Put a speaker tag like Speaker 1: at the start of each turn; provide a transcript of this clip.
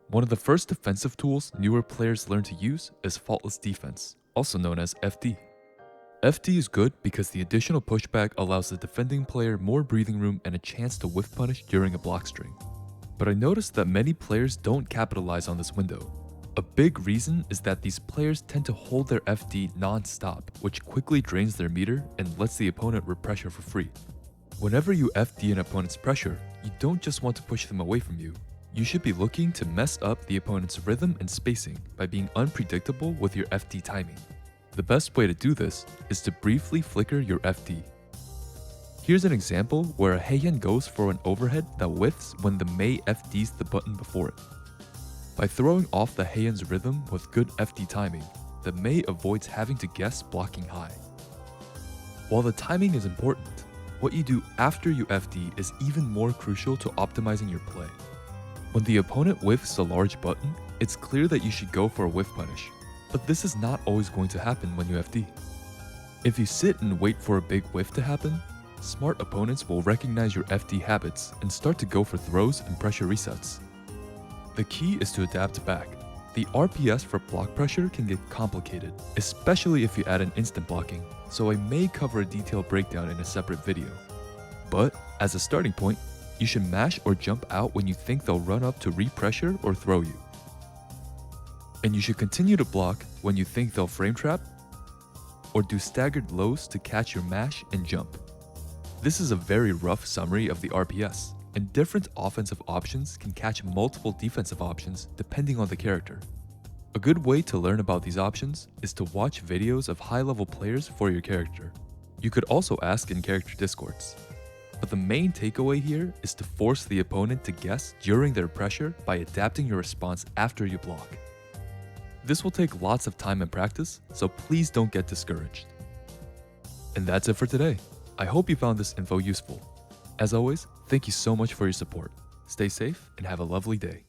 Speaker 1: One of the first defensive tools newer players learn to use is faultless defense, also known as FD. FD is good because the additional pushback allows the defending player more breathing room and a chance to whiff punish during a block string. But I noticed that many players don't capitalize on this window. A big reason is that these players tend to hold their FD non-stop, which quickly drains their meter and lets the opponent repressure for free. Whenever you FD an opponent's pressure, you don't just want to push them away from you. You should be looking to mess up the opponent's rhythm and spacing by being unpredictable with your FD timing. The best way to do this is to briefly flicker your FD. Here's an example where a Heian goes for an overhead that whiffs when the Mei FDs the button before it. By throwing off the Heian's rhythm with good FD timing, the Mei avoids having to guess blocking high. While the timing is important, what you do after you FD is even more crucial to optimizing your play. When the opponent whiffs a large button, it's clear that you should go for a whiff punish, but this is not always going to happen when you FD. If you sit and wait for a big whiff to happen, smart opponents will recognize your FD habits and start to go for throws and pressure resets. The key is to adapt back. The RPS for block pressure can get complicated, especially if you add an instant blocking, so I may cover a detailed breakdown in a separate video. But, as a starting point, you should mash or jump out when you think they'll run up to repressure or throw you. And you should continue to block when you think they'll frame trap, or do staggered lows to catch your mash and jump. This is a very rough summary of the RPS, and different offensive options can catch multiple defensive options depending on the character. A good way to learn about these options is to watch videos of high-level players for your character. You could also ask in character discords. But the main takeaway here is to force the opponent to guess during their pressure by adapting your response after you block. This will take lots of time and practice, so please don't get discouraged. And that's it for today. I hope you found this info useful. As always, thank you so much for your support. Stay safe and have a lovely day.